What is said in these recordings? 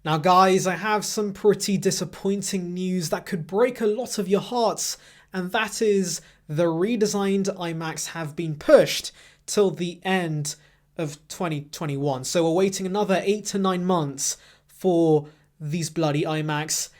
Now guys, I have some pretty disappointing news that could break a lot of your hearts, and that is the redesigned iMacs have been pushed till the end of 2021. So we're waiting another 8 to 9 months for these bloody iMacs.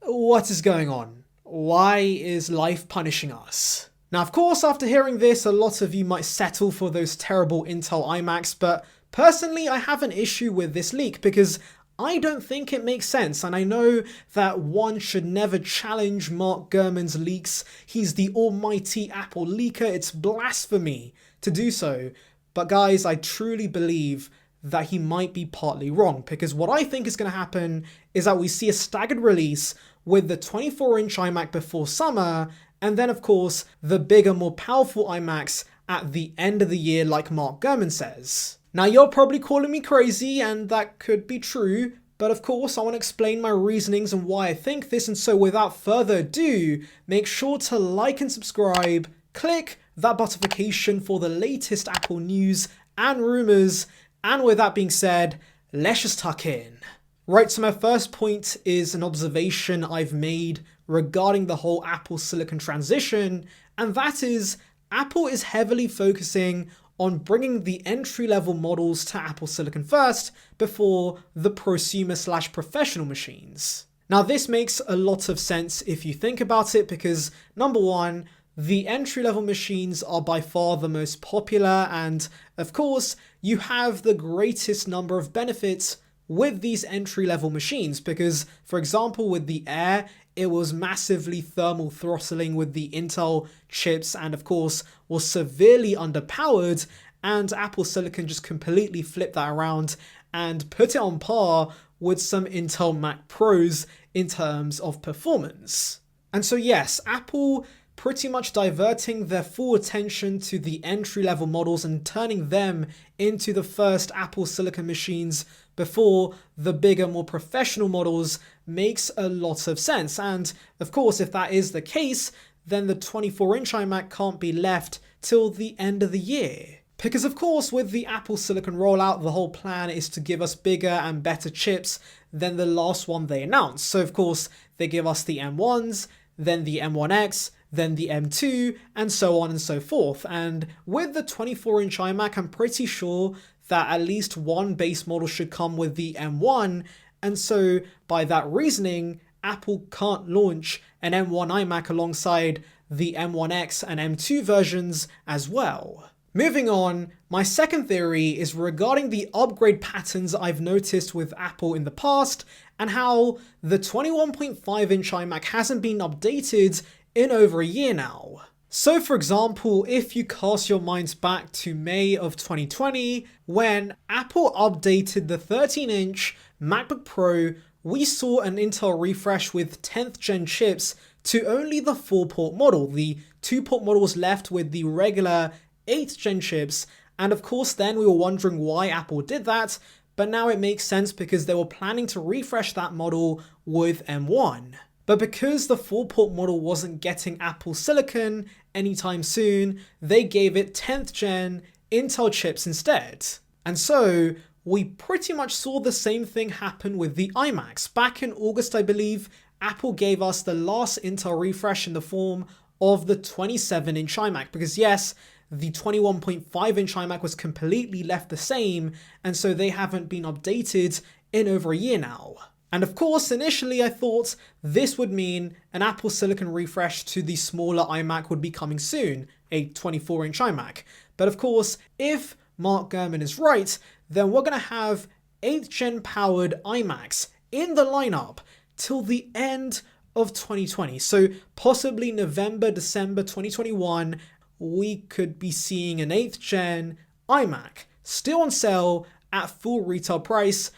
What is going on? Why is life punishing us? Now, of course, after hearing this, a lot of you might settle for those terrible Intel iMacs, but personally, I have an issue with this leak because I don't think it makes sense, and I know that one should never challenge Mark Gurman's leaks. He's the almighty Apple leaker. It's blasphemy to do so. But guys, I truly believe that he might be partly wrong, because what I think is going to happen is that we see a staggered release with the 24-inch iMac before summer, and then of course the bigger, more powerful iMacs at the end of the year like Mark Gurman says. Now you're probably calling me crazy, and that could be true, but of course I want to explain my reasonings and why I think this, and so without further ado, make sure to like and subscribe, click that notification for the latest Apple news and rumours, and with that being said, let's just tuck in. Right, so my first point is an observation I've made regarding the whole Apple Silicon transition, and that is Apple is heavily focusing on bringing the entry-level models to Apple Silicon first before the prosumer/professional machines. Now this makes a lot of sense if you think about it, because number one, the entry-level machines are by far the most popular, and of course you have the greatest number of benefits with these entry-level machines, because for example with the Air, it was massively thermal throttling with the Intel chips and of course was severely underpowered, and Apple Silicon just completely flipped that around and put it on par with some Intel Mac Pros in terms of performance. And so yes, Apple pretty much diverting their full attention to the entry-level models and turning them into the first Apple Silicon machines before the bigger, more professional models makes a lot of sense. And of course, if that is the case, then the 24-inch iMac can't be left till the end of the year. Because of course, with the Apple Silicon rollout, the whole plan is to give us bigger and better chips than the last one they announced. So of course, they give us the M1s, then the M1X, then the M2, and so on and so forth. And with the 24-inch iMac, I'm pretty sure that at least one base model should come with the M1, and so by that reasoning, Apple can't launch an M1 iMac alongside the M1X and M2 versions as well. Moving on, my second theory is regarding the upgrade patterns I've noticed with Apple in the past, and how the 21.5-inch iMac hasn't been updated in over a year now. So for example, if you cast your minds back to May of 2020, when Apple updated the 13-inch MacBook Pro, we saw an Intel refresh with 10th gen chips to only the 4-port model. The 2-port model was left with the regular 8th gen chips, and of course then we were wondering why Apple did that, but now it makes sense because they were planning to refresh that model with M1. But because the 4-port model wasn't getting Apple Silicon anytime soon, they gave it 10th gen Intel chips instead. And so we pretty much saw the same thing happen with the iMacs. Back in August, I believe, Apple gave us the last Intel refresh in the form of the 27-inch iMac, because yes, the 21.5-inch iMac was completely left the same, and so they haven't been updated in over a year now. And of course, initially I thought this would mean an Apple Silicon refresh to the smaller iMac would be coming soon, a 24-inch iMac. But of course, if Mark Gurman is right, then we're going to have 8th gen powered iMacs in the lineup till the end of 2020. So possibly November, December 2021, we could be seeing an 8th gen iMac still on sale at full retail price.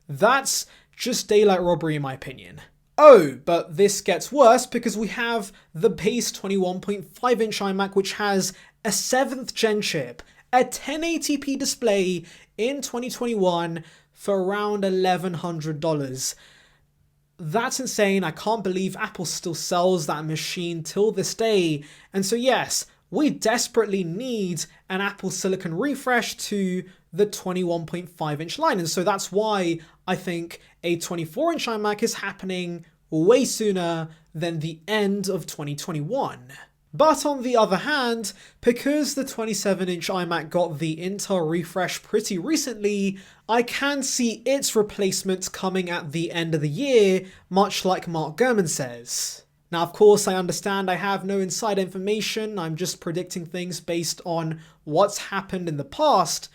That's just daylight robbery in my opinion. Oh, but this gets worse because we have the base 21.5-inch iMac, which has a 7th gen chip, a 1080p display in 2021 for around $1,100. That's insane. I can't believe Apple still sells that machine till this day. And so yes, we desperately need an Apple Silicon refresh to the 21.5-inch line. And so that's why I think a 24-inch iMac is happening way sooner than the end of 2021. But on the other hand, because the 27-inch iMac got the Intel refresh pretty recently, I can see its replacement coming at the end of the year, much like Mark Gurman says. Now, of course, I understand I have no inside information, I'm just predicting things based on what's happened in the past,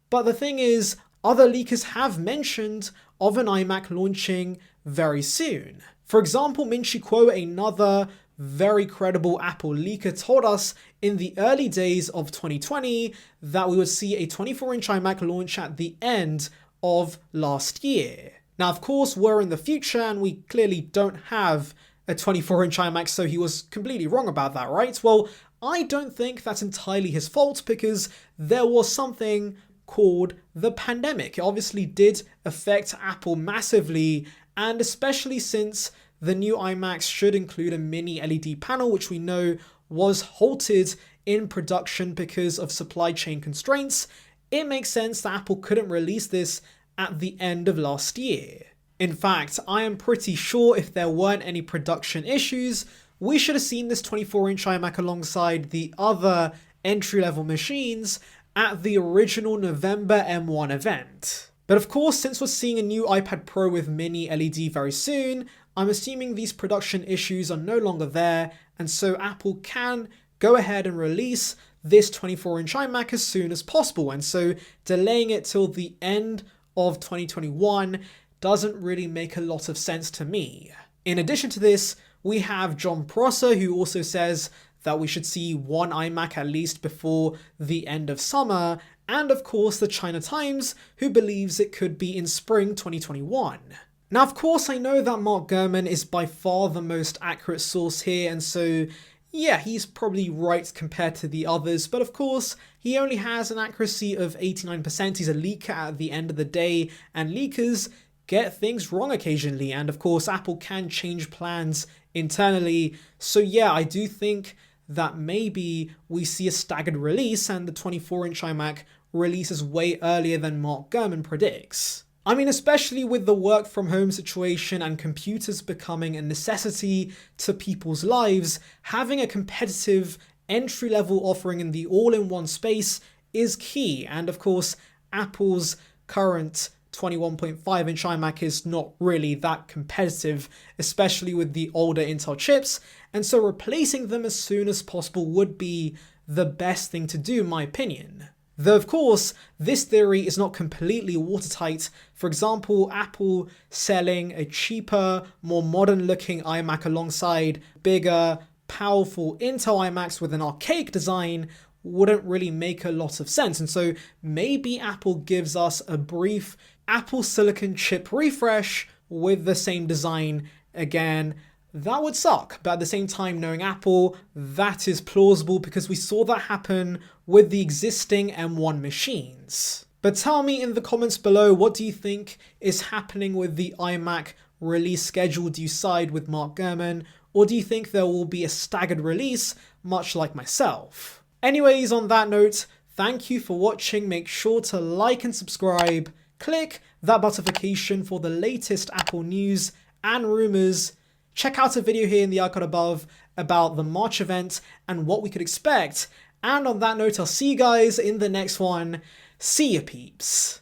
but the thing is, other leakers have mentioned of an iMac launching very soon. For example, Min Chi Kuo, another very credible Apple leaker, told us in the early days of 2020 that we would see a 24-inch iMac launch at the end of last year. Now, of course, we're in the future and we clearly don't have a 24-inch iMac, so he was completely wrong about that, right? Well, I don't think that's entirely his fault because there was something called the pandemic. It obviously did affect Apple massively, and especially since the new iMacs should include a mini LED panel, which we know was halted in production because of supply chain constraints, it makes sense that Apple couldn't release this at the end of last year. In fact, I am pretty sure if there weren't any production issues, we should have seen this 24-inch iMac alongside the other entry-level machines at the original November M1 event. But of course, since we're seeing a new iPad Pro with mini LED very soon, I'm assuming these production issues are no longer there, and so Apple can go ahead and release this 24-inch iMac as soon as possible, and so delaying it till the end of 2021 doesn't really make a lot of sense to me. In addition to this, we have John Prosser, who also says that we should see one iMac at least before the end of summer, and of course the China Times, who believes it could be in spring 2021. Now, of course, I know that Mark Gurman is by far the most accurate source here, and so yeah, he's probably right compared to the others, but of course, he only has an accuracy of 89%. He's a leaker at the end of the day, and leakers get things wrong occasionally, and of course, Apple can change plans internally. So yeah, I do think that maybe we see a staggered release and the 24-inch iMac releases way earlier than Mark Gurman predicts. I mean, especially with the work from home situation and computers becoming a necessity to people's lives, having a competitive entry-level offering in the all-in-one space is key. And of course, Apple's current 21.5-inch iMac is not really that competitive, especially with the older Intel chips, and so replacing them as soon as possible would be the best thing to do, in my opinion. Though of course, this theory is not completely watertight. For example, Apple selling a cheaper, more modern looking iMac alongside bigger, powerful Intel iMacs with an archaic design wouldn't really make a lot of sense. And so maybe Apple gives us a brief Apple Silicon chip refresh with the same design again. That would suck, but at the same time, knowing Apple, that is plausible because we saw that happen with the existing M1 machines. But tell me in the comments below, what do you think is happening with the iMac release schedule? Do you side with Mark Gurman, or do you think there will be a staggered release, much like myself? Anyways, on that note, thank you for watching. Make sure to like and subscribe. Click that notification for the latest Apple news and rumors. Check out a video here in the icon above about the March event and what we could expect. And on that note, I'll see you guys in the next one. See ya, peeps.